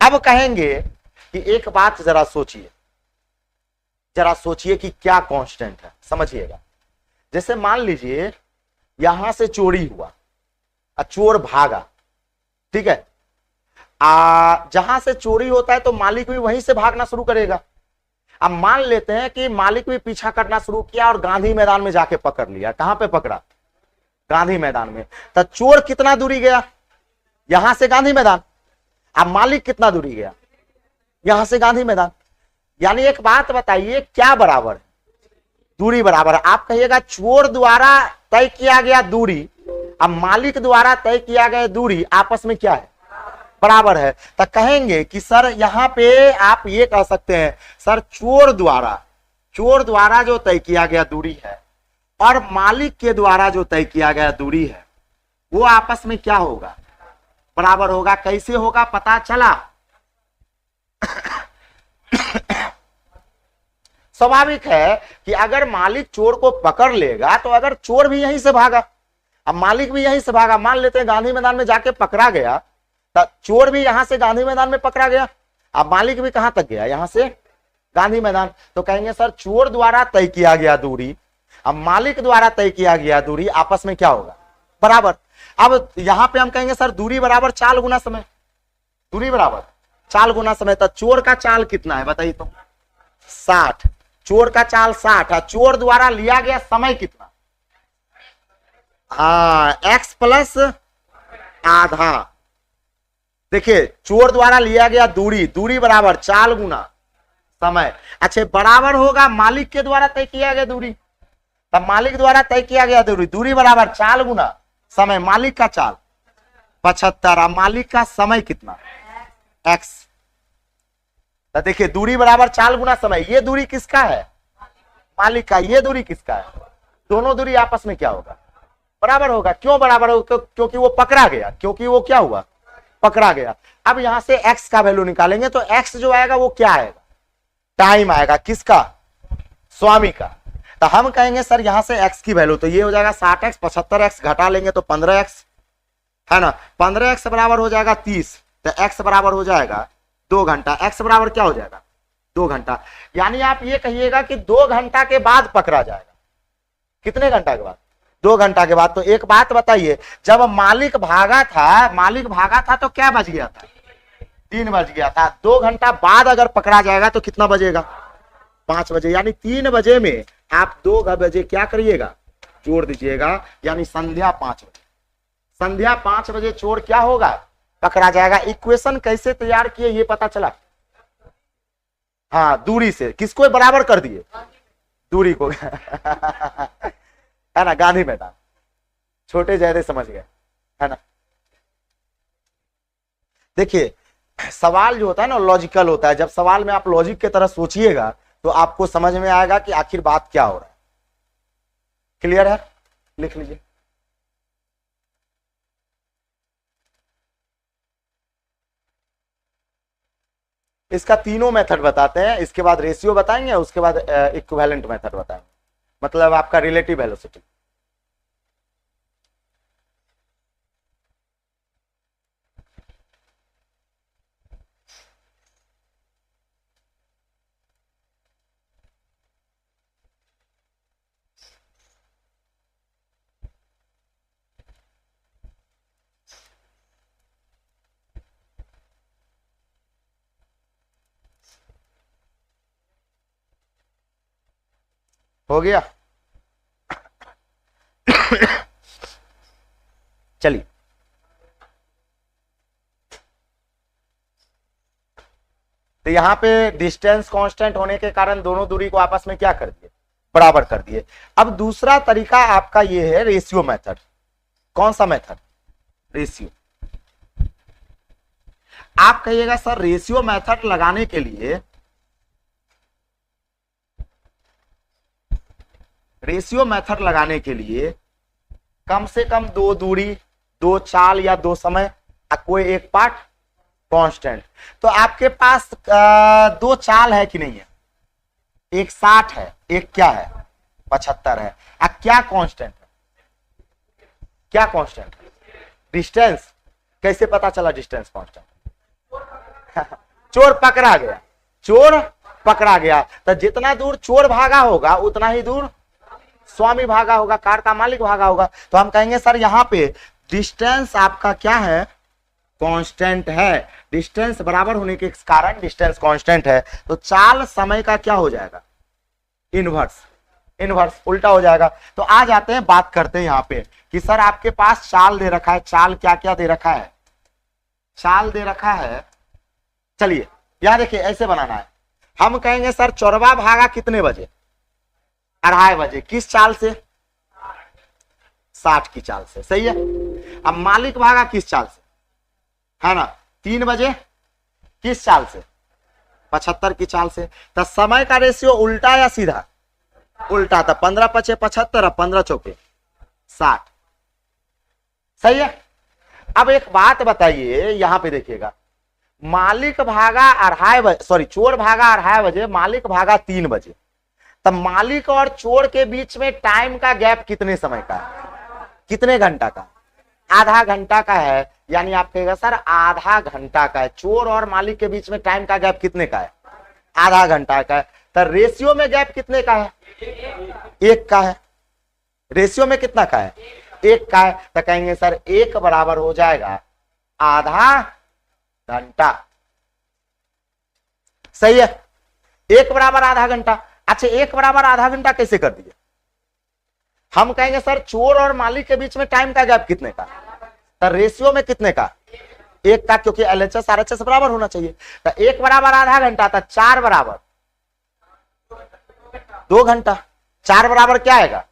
अब कहेंगे कि एक बात जरा सोचिए, जरा सोचिए कि क्या कांस्टेंट है, समझिएगा। जैसे मान लीजिए यहां से चोरी हुआ, चोर भागा, ठीक है, जहां से चोरी होता है तो मालिक भी वहीं से भागना शुरू करेगा। अब मान लेते हैं कि मालिक भी पीछा करना शुरू किया और गांधी मैदान में जाके पकड़ लिया। कहां पे पकड़ा? गांधी मैदान में। तो चोर कितना दूरी गया? यहां से गांधी मैदान। अब मालिक कितना दूरी गया? यहां से गांधी मैदान। यानी एक बात बताइए, क्या बराबर है? दूरी बराबर है। आप कहिएगा चोर द्वारा तय किया गया दूरी अब मालिक द्वारा तय किया गया दूरी आपस में क्या है? बराबर है। तो कहेंगे कि सर यहां पे आप ये कह सकते हैं सर चोर द्वारा जो तय किया गया दूरी है और मालिक के द्वारा जो तय किया गया दूरी है वो आपस में क्या होगा? बराबर होगा। कैसे होगा पता चला? स्वाभाविक है कि अगर मालिक चोर को पकड़ लेगा तो अगर चोर भी यहीं से भागा, अब मालिक भी यहीं से भागा, मान लेते हैं गांधी मैदान में जाके पकड़ा गया, तो चोर भी यहां से गांधी मैदान में पकड़ा गया, अब मालिक भी कहां तक गया? यहां से गांधी मैदान। तो कहेंगे सर चोर द्वारा तय किया गया दूरी अब मालिक द्वारा तय किया गया दूरी आपस में क्या होगा? बराबर। अब यहां पे हम कहेंगे सर दूरी बराबर चाल गुना समय। दूरी बराबर चाल गुना समय। तो चोर का चाल कितना है बताइए तो? 60। चोर का चाल 60 है। चोर द्वारा लिया गया समय कितना? x प्लस आधा। देखिए चोर द्वारा लिया गया दूरी बराबर चाल गुना समय। अच्छा बराबर होगा मालिक के द्वारा तय किया गया दूरी। तब मालिक द्वारा तय किया गया दूरी बराबर चाल गुना समय। मालिक का चाल 75 और मालिक का समय कितना? x। तो देखिए दूरी बराबर चाल गुना समय। ये दूरी किसका है? मालिक का। ये दूरी किसका है? दोनों दूरी आपस में क्या होगा? बराबर होगा। क्यों बराबर होगा? क्योंकि वो पकड़ा गया। क्योंकि वो क्या हुआ? पकड़ा गया। अब यहां से x का वैल्यू निकालेंगे तो x जो आएगा वो क्या आएगा? टाइम आएगा। किसका? स्वामी का। तो हम कहेंगे सर यहां से x की वैल्यू तो ये हो जाएगा 60x, 75x घटा लेंगे तो 15x, है ना? 15x बराबर हो जाएगा 30। तो x बराबर हो जाएगा 2 घंटा। x बराबर क्या हो जाएगा? 2 घंटा। यानी आप ये कहिएगा कि 2 घंटा के बाद पकड़ा जाएगा। कितने घंटा के बाद? 2 घंटा के बाद। तो एक बात बताइए, जब मालिक भागा था तो क्या बज गया था? 3 बज गया था। 2 घंटा बाद अगर पकड़ा जाएगा तो कितना बजेगा? 5 बजे। यानी 3 बजे में आप 2 बजे क्या करिएगा? जोड़ दीजिएगा। यानी संध्या 5 बजे। संध्या 5 बजे चोर क्या होगा? पकड़ा जाएगा। इक्वेशन कैसे तैयार किए ये पता चला? हाँ, दूरी से। किसको बराबर कर दिए? दूरी को। है ना? गांधी मैदान। छोटे जयदे समझ गए, है ना? देखिए सवाल जो होता है ना लॉजिकल होता है। जब सवाल में आप लॉजिक की तरह सोचिएगा तो आपको समझ में आएगा कि आखिर बात क्या हो रहा है। क्लियर है? लिख लीजिए। इसका तीनों मेथड बताते हैं, इसके बाद रेशियो बताएंगे, उसके बाद इक्विवेलेंट मेथड बताएंगे, मतलब आपका रिलेटिव वेलोसिटी। हो गया? चलिए तो यहां पे डिस्टेंस कांस्टेंट होने के कारण दोनों दूरी को आपस में क्या कर दिए? बराबर कर दिए। अब दूसरा तरीका आपका ये है रेशियो मेथड। कौन सा मेथड? रेशियो। आप कहिएगा सर रेशियो मेथड लगाने के लिए कम से कम 2 दूरी, 2 चाल या 2 समय, कोई एक पार्ट कांस्टेंट। तो आपके पास दो चाल है कि नहीं है, एक 60 है, एक क्या है 75 है। अब क्या कांस्टेंट है, क्या कांस्टेंट है? डिस्टेंस। कैसे पता चला डिस्टेंस कांस्टेंट? चोर पकड़ा गया, चोर पकड़ा गया, तो जितना दूर चोर भागा होगा उतना ही दूर स्वामी भागा होगा, कार का मालिक भागा होगा। तो हम कहेंगे सर यहाँ पे डिस्टेंस आपका क्या है, कांस्टेंट है। डिस्टेंस बराबर होने के कारण डिस्टेंस कांस्टेंट है, तो चाल समय का क्या हो जाएगा, इनवर्स। इनवर्स उल्टा हो जाएगा। तो आ जाते हैं, बात करते हैं यहाँ पे कि सर आपके पास चाल दे रखा है, चाल क्या क्या दे रखा है, चाल दे रखा है। चलिए यहां देखिए ऐसे बनाना है, हम कहेंगे सर चौरवा भागा कितने बजे, 2:30 बजे, किस चाल से, 60 की चाल से, सही है। अब मालिक भागा किस चाल से, है ना, 3 बजे, किस चाल से, 75 की चाल से। तो समय का रेशियो उल्टा या सीधा, उल्टा। था 15 पचे 75 और 15 चौके 60, सही है। अब एक बात बताइए, यहां पे देखिएगा, मालिक भागा 2:30 बजे, सॉरी चोर भागा 2:30 बजे, मालिक भागा 3 बजे। तब मालिक और चोर के बीच में टाइम का गैप कितने समय का है, कितने घंटा का, आधा घंटा का है। यानी आप कहेगा सर आधा घंटा का है। चोर और मालिक के बीच में टाइम का गैप कितने का है, आधा घंटा का है। तो रेशियो में गैप कितने का है, 1 का है। रेशियो में कितना का है, 1 का है। तो कहेंगे सर 1 बराबर हो जाएगा आधा घंटा, सही है। 1 बराबर आधा घंटा। अच्छा 1 बराबर आधा घंटा कैसे कर दिए, हम कहेंगे सर चोर और मालिक के बीच में टाइम का गैप कितने का, तो रेशियो में कितने का, 1 का, क्योंकि LHS RHS बराबर होना चाहिए। तो 1 बराबर आधा घंटा, था 4 बराबर 2 घंटा, 4 बराबर क्या आएगा,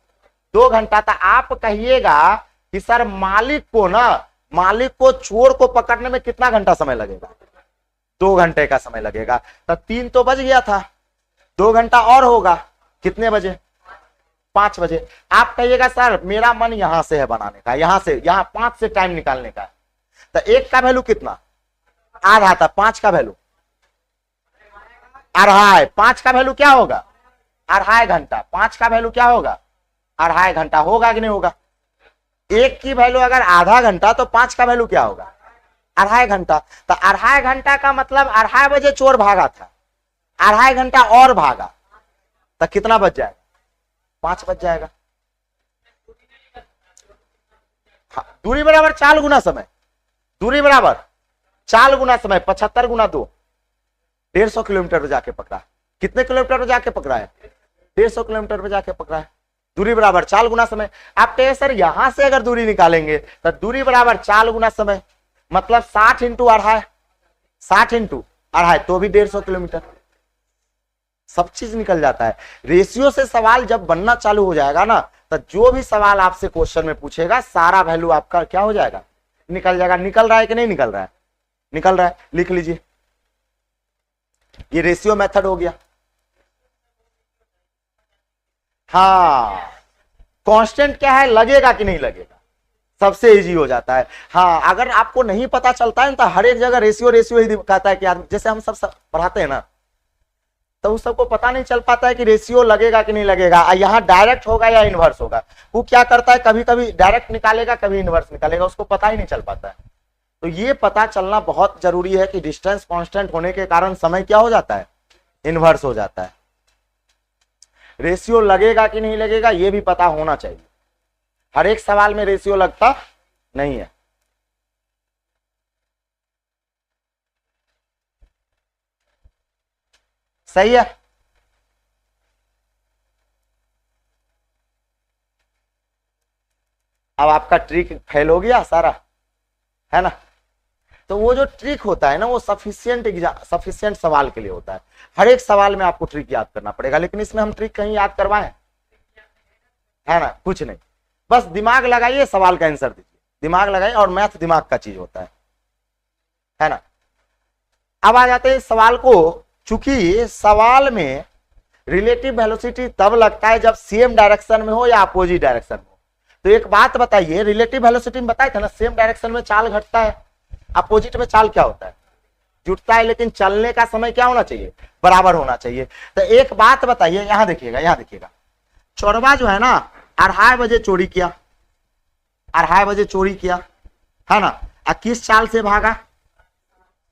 2 घंटा। तो आप कहिएगा कि सर मालिक को ना, मालिक को चोर को पकड़ने में कितना घंटा समय लगेगा, 2 घंटे का समय लगेगा। तो 3 तो बज गया था, 2 घंटा और होगा, कितने बजे, 5 बजे। आप कहिएगा सर मेरा मन यहां से है बनाने का, यहां से, यहां 5 से टाइम निकालने का। तो 1 का वैल्यू कितना, आधा था, 5 का वैल्यू 2:30, 5 का वैल्यू क्या होगा, 2:30 घंटा। 5 का वैल्यू क्या होगा, 2:30 घंटा। होगा कि नहीं होगा, 1 की वैल्यू अगर आधा घंटा तो 5 का वैल्यू क्या होगा, 2:30 घंटा। तो 2:30 घंटा का मतलब 2:30 बजे चोर भागा था, 2:30 घंटा और भागा, तो कितना बच जाएगा, 5 बच जाएगा। हाँ, दूरी बराबर चाल गुना समय, दूरी बराबर चाल गुना समय, 75 गुना 2, 150 किलोमीटर पे जाके पकड़ा। कितने किलोमीटर पे जाके पकड़ा है, 150 किलोमीटर पे जाके पकड़ा है। दूरी बराबर चाल गुना समय। आप कहे सर यहां से अगर दूरी निकालेंगे तो दूरी बराबर चाल गुना समय, मतलब 60 × 2.5, 60 × 2.5 तो भी 150 किलोमीटर। सब चीज निकल जाता है। रेशियो से सवाल जब बनना चालू हो जाएगा ना, तो जो भी सवाल आपसे क्वेश्चन में पूछेगा सारा वैल्यू आपका क्या हो जाएगा, निकल जाएगा। निकल रहा है कि नहीं निकल रहा है, निकल रहा है। लिख लीजिए, ये रेशियो मेथड हो गया। हाँ, कांस्टेंट क्या है, लगेगा कि नहीं लगेगा, सबसे इजी हो जाता है। हाँ, अगर आपको नहीं पता चलता है तो हर एक जगह रेशियो रेशियो ही दिखाता है कि आदमी, जैसे हम सब पढ़ाते हैं ना, तो उस सबको पता नहीं चल पाता है कि रेशियो लगेगा कि नहीं लगेगा, यहाँ डायरेक्ट होगा या इनवर्स होगा। वो क्या करता है, कभी कभी डायरेक्ट निकालेगा, कभी इनवर्स निकालेगा, उसको पता ही नहीं चल पाता है। तो ये पता चलना बहुत जरूरी है कि डिस्टेंस कांस्टेंट होने के कारण समय क्या हो जाता है, इनवर्स हो जाता है। रेशियो लगेगा कि नहीं लगेगा ये भी पता होना चाहिए। हर एक सवाल में रेशियो लगता नहीं है। सही है। अब आपका ट्रिक फेल हो गया सारा, है ना। तो वो जो ट्रिक होता है ना, वो सफिशिएंट सवाल के लिए होता है। हर एक सवाल में आपको ट्रिक याद करना पड़ेगा, लेकिन इसमें हम ट्रिक कहीं याद करवाएं, है ना, कुछ नहीं। बस दिमाग लगाइए, सवाल का आंसर दीजिए, दिमाग लगाइए। और मैथ दिमाग का चीज होता है ना। अब आ जाते हैं सवाल को। चूंकि सवाल में रिलेटिव वेलोसिटी तब लगता है जब सेम डायरेक्शन में हो या अपोजिट डायरेक्शन में हो। तो एक बात बताइए, रिलेटिव वेलोसिटी में बताए थे ना, सेम डायरेक्शन में चाल घटता है, अपोजिट में चाल क्या होता है, जुटता है, लेकिन चलने का समय क्या होना चाहिए, बराबर होना चाहिए। तो एक बात बताइए, यहां देखिएगा, यहां देखिएगा, चोरवा जो है ना 2:30 बजे चोरी किया, 2:30 बजे चोरी किया, है ना, और किस चाल से भागा,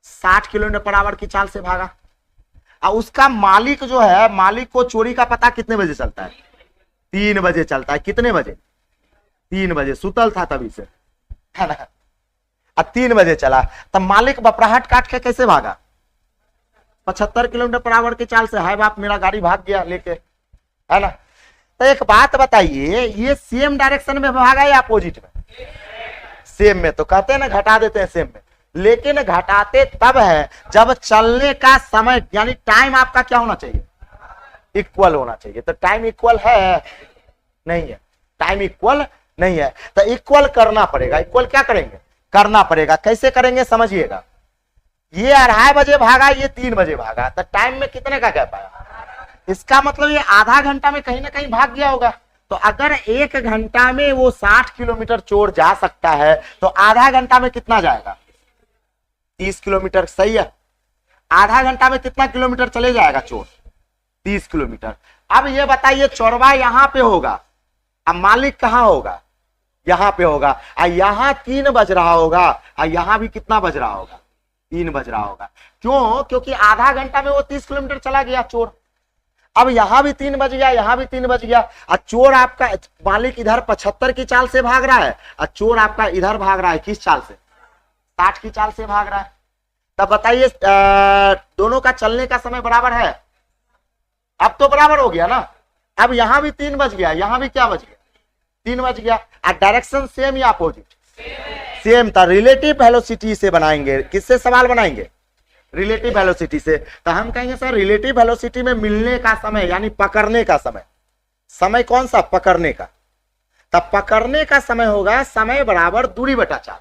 60 किलोमीटर पर आवर की चाल से भागा। और उसका मालिक जो है, मालिक को चोरी का पता कितने बजे चलता है, 3 बजे चलता है। कितने बजे, 3 बजे, सुतल था तभी से, है ना, और 3 बजे चला। तब मालिक बपराहट काट के कैसे भागा, 75 किलोमीटर पर आवर की चाल से। हाय बाप, मेरा गाड़ी भाग गया लेके, है ना। तो एक बात बताइए, ये सेम डायरेक्शन में भागा या अपोजिट में, सेम में। तो कहते हैं ना, घटा देते हैं सेम में, लेकिन घटाते तब है जब चलने का समय यानी टाइम आपका क्या होना चाहिए, इक्वल होना चाहिए। तो टाइम इक्वल है नहीं है, टाइम इक्वल नहीं है, तो इक्वल करना पड़ेगा। इक्वल क्या करेंगे, करना पड़ेगा। कैसे करेंगे समझिएगा, ये 2:30 बजे भागा, ये 3 बजे भागा, तो टाइम में कितने का गैप आया, इसका मतलब ये आधा घंटा में कहीं ना कहीं भाग गया होगा। तो अगर 1 घंटा में वो 60 किलोमीटर चोर जा सकता है, तो आधा घंटा में कितना जाएगा, 30 किलोमीटर। सही है, आधा घंटा में कितना किलोमीटर चले जाएगा चोर, 30 किलोमीटर। अब ये बताइए, चोरवा यहां पे होगा, अब मालिक कहां होगा, यहां पे होगा, और यहां 3 बज रहा होगा, और यहां भी कितना बज रहा होगा, 3 बज रहा होगा। क्यों, क्योंकि आधा घंटा में वो 30 किलोमीटर चला गया चोर। अब यहां भी 3 बज गया, यहां भी 3 बज गया, और चोर आपका मालिक इधर 75 की चाल से भाग रहा है, और चोर आपका इधर भाग रहा है किस चाल से, 60 की चाल से भाग रहा है। तब बताइए दोनों का चलने का समय बराबर है, अब तो बराबर हो गया ना। अब यहां भी 3 बज गया, यहां भी क्या बज गया, 3 बज गया, और डायरेक्शन सेम या अपोजिट, सेम था। रिलेटिव वेलोसिटी से बनाएंगे, किससे सवाल बनाएंगे, रिलेटिव वेलोसिटी से। तो हम कहेंगे सर रिलेटिव वेलोसिटी में मिलने का समय यानी पकड़ने का समय, समय कौन सा, पकड़ने का। तब पकड़ने का समय होगा समय बराबर दूरी बटा चाल।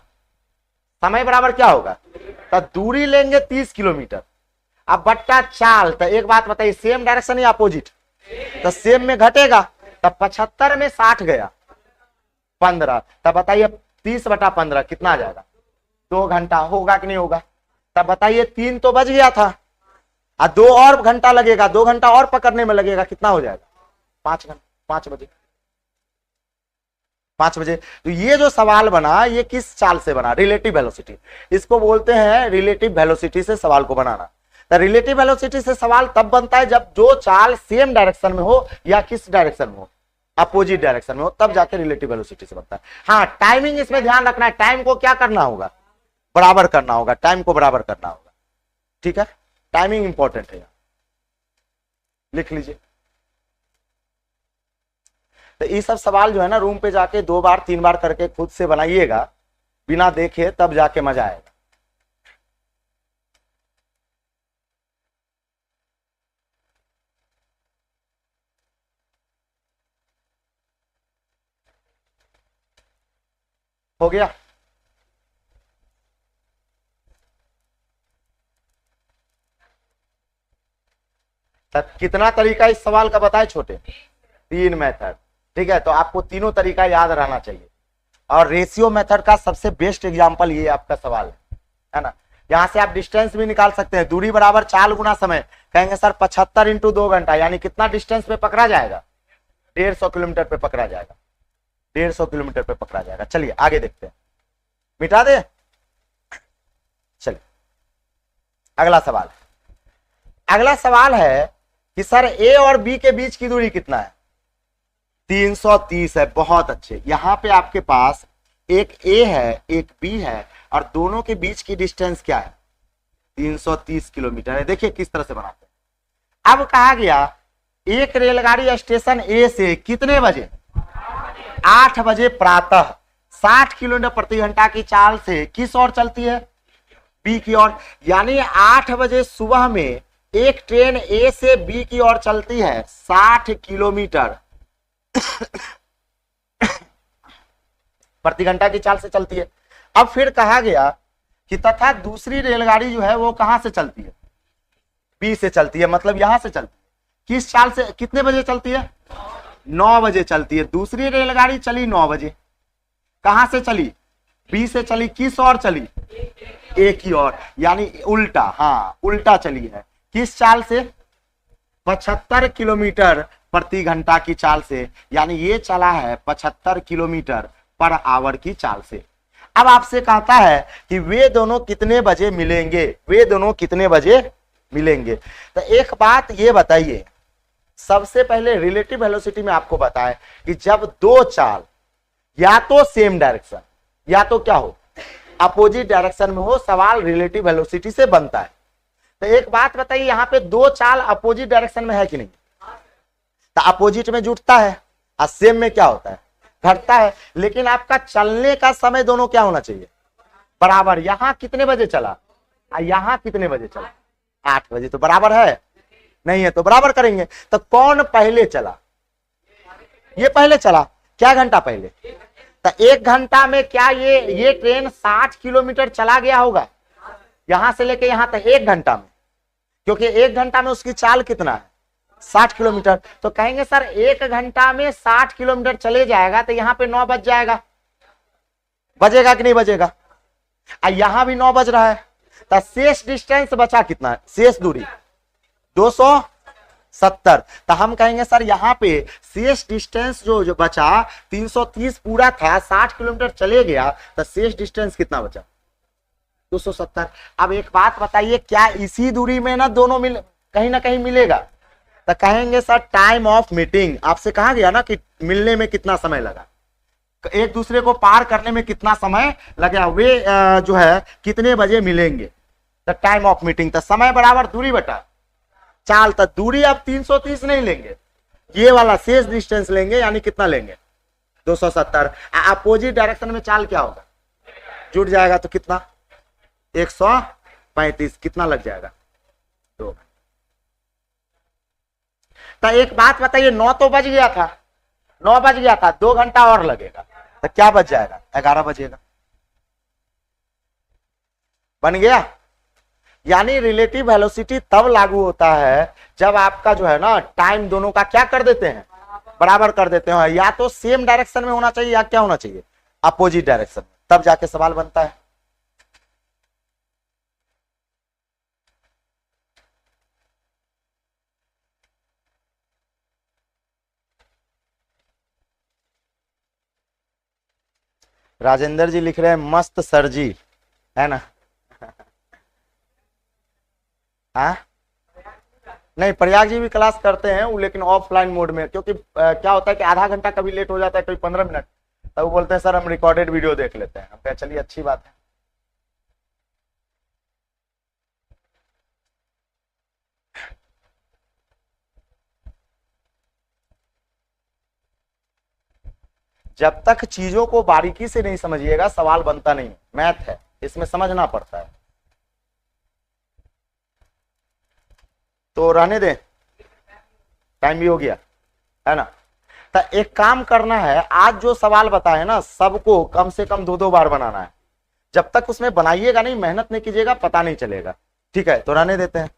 समय बराबर क्या होगा, तो दूरी लेंगे 30 किलोमीटर, अब बट्टा चाल। तो एक बात बताइए, सेम डायरेक्शन या अपोजिट, तो सेम में घटेगा। तब 75 में 60 गया 15, तब बताइए 30/15 कितना आ जाएगा, 2 घंटा होगा कि नहीं होगा। तब बताइए 3 तो बज गया था, और 2 और घंटा लगेगा, 2 घंटा और पकड़ने में लगेगा, कितना हो जाएगा, 5 घंटा, 5 बजे, 5 बजे। तो ये जो सवाल बना ये किस चाल से बना, रिलेटिव वेलोसिटी। इसको बोलते हैं रिलेटिव वेलोसिटी से सवाल को बनाना। तो रिलेटिव वेलोसिटी से सवाल तब बनता है जब जो चाल सेम डायरेक्शन में हो या किस डायरेक्शन में हो, अपोजिट डायरेक्शन में हो, तब जाके रिलेटिव वेलोसिटी से बनता है। हाँ, टाइमिंग इसमें ध्यान रखना है, टाइम को क्या करना होगा, बराबर करना होगा, टाइम को बराबर करना होगा। ठीक है, टाइमिंग इंपॉर्टेंट है, लिख लीजिए। तो ये सब सवाल जो है ना रूम पे जाके 2 बार 3 बार करके खुद से बनाइएगा, बिना देखे, तब जाके मजा आएगा। हो गया, तब कितना तरीका इस सवाल का बताए छोटे, 3 मेथड। ठीक है, तो आपको तीनों तरीका याद रहना चाहिए। और रेशियो मेथड का सबसे बेस्ट एग्जांपल ये आपका सवाल है ना। यहां से आप डिस्टेंस भी निकाल सकते हैं, दूरी बराबर चाल गुना समय। कहेंगे सर 75 × 2 घंटा यानी कितना डिस्टेंस पे पकड़ा जाएगा, 150 किलोमीटर पे पकड़ा जाएगा, 150 किलोमीटर पे पकड़ा जाएगा। चलिए आगे देखते हैं, मिटा दे। चलिए अगला सवाल, अगला सवाल है कि सर ए और बी के बीच की दूरी कितना है, 330 है। बहुत अच्छे, यहां पे आपके पास एक ए है एक बी है, और दोनों के बीच की डिस्टेंस क्या है, 330 किलोमीटर है। देखिए किस तरह से बनाते हैं। अब कहा गया एक रेलगाड़ी स्टेशन ए से कितने बजे, 8 बजे प्रातः 60 किलोमीटर प्रति घंटा की चाल से किस ओर चलती है, बी की ओर। यानी 8 बजे सुबह में एक ट्रेन ए से बी की ओर चलती है 60 किलोमीटर प्रति घंटा की चाल से चलती है। अब फिर कहा गया कि तथा दूसरी रेलगाड़ी जो है वो कहां से चलती है, बी से चलती है, मतलब यहां से चलती है। किस चाल से, कितने बजे चलती है, 9 बजे चलती है। दूसरी रेलगाड़ी चली 9 बजे, कहां से चली, बी से चली, किस ओर चली, एक ही और, यानी उल्टा, हाँ उल्टा चली है। किस चाल से? 75 किलोमीटर प्रति घंटा की चाल से, यानी ये चला है 75 किलोमीटर पर आवर की चाल से। अब आपसे कहता है कि वे दोनों कितने बजे मिलेंगे, वे दोनों कितने बजे मिलेंगे। तो एक बात ये बताइए, सबसे पहले रिलेटिव वेलोसिटी में आपको बताएं कि जब दो चाल या तो सेम डायरेक्शन या तो क्या हो, अपोजिट डायरेक्शन में हो, सवाल रिलेटिव वेलोसिटी से बनता है। तो एक बात बताइए, यहां पे दो चाल अपोजिट डायरेक्शन में है कि नहीं? तो अपोजिट में जुटता है और सेम में क्या होता है, घटता है। लेकिन आपका चलने का समय दोनों क्या होना चाहिए, बराबर। यहां कितने बजे चला और यहां कितने बजे चला, 8 बजे, तो बराबर है नहीं है, तो बराबर करेंगे। तो कौन पहले चला? ये पहले चला, क्या घंटा पहले? तो 1 घंटा में क्या ये ट्रेन 60 किलोमीटर चला गया होगा, यहां से लेके यहां तक 1 घंटा में, क्योंकि 1 घंटा में उसकी चाल कितना है, 60 किलोमीटर। तो कहेंगे सर 1 घंटा में 60 किलोमीटर चले जाएगा तो यहाँ पे 9 बज जाएगा, बजेगा कि नहीं बजेगा? यहां भी 9 बज रहा है, तो शेष डिस्टेंस बचा कितना है, शेष दूरी 270। तो हम कहेंगे सर यहाँ पे शेष डिस्टेंस जो बचा 330 पूरा था, 60 किलोमीटर चले गया, तो शेष डिस्टेंस कितना बचा, 270। अब एक बात बताइए, क्या इसी दूरी में ना दोनों कहीं ना कहीं मिलेगा? तो कहेंगे सर टाइम ऑफ मीटिंग, आपसे कहा गया ना कि मिलने में कितना समय लगा, एक दूसरे को पार करने में कितना समय लगा, वे जो है कितने बजे मिलेंगे। तो टाइम ऑफ मीटिंग, तो समय बराबर दूरी बटा चाल। तो दूरी अब 330 नहीं लेंगे, ये वाला शेष डिस्टेंस लेंगे, यानी कितना लेंगे, 270। अपोजिट डायरेक्शन में चाल क्या होगा, जुट जाएगा, तो कितना 135, कितना लग जाएगा, 2। तो एक बात बताइए, 9 तो बज गया था, 9 बज गया था, 2 घंटा और लगेगा, तो क्या बच जाएगा, 11 बजेगा। बन गया। यानी रिलेटिव वेलोसिटी तब लागू होता है जब आपका जो है ना टाइम दोनों का क्या कर देते हैं, बराबर कर देते हैं, या तो सेम डायरेक्शन में होना चाहिए या क्या होना चाहिए, अपोजिट डायरेक्शन, तब जाके सवाल बनता है। राजेंद्र जी लिख रहे हैं मस्त सर जी, है ना? हाँ नहीं, प्रयाग जी भी क्लास करते हैं वो, लेकिन ऑफलाइन मोड में, क्योंकि क्या होता है कि आधा घंटा कभी लेट हो जाता है, कभी 15 मिनट, तब वो बोलते हैं सर हम रिकॉर्डेड वीडियो देख लेते हैं। हम कहा चलिए अच्छी बात है। जब तक चीजों को बारीकी से नहीं समझिएगा सवाल बनता नहीं, मैथ है, इसमें समझना पड़ता है। तो रहने दें, टाइम भी हो गया है ना? तो एक काम करना है, आज जो सवाल बताए ना सबको कम से कम 2-2 बार बनाना है। जब तक उसमें बनाइएगा नहीं, मेहनत नहीं कीजिएगा, पता नहीं चलेगा। ठीक है, तो रहने देते हैं।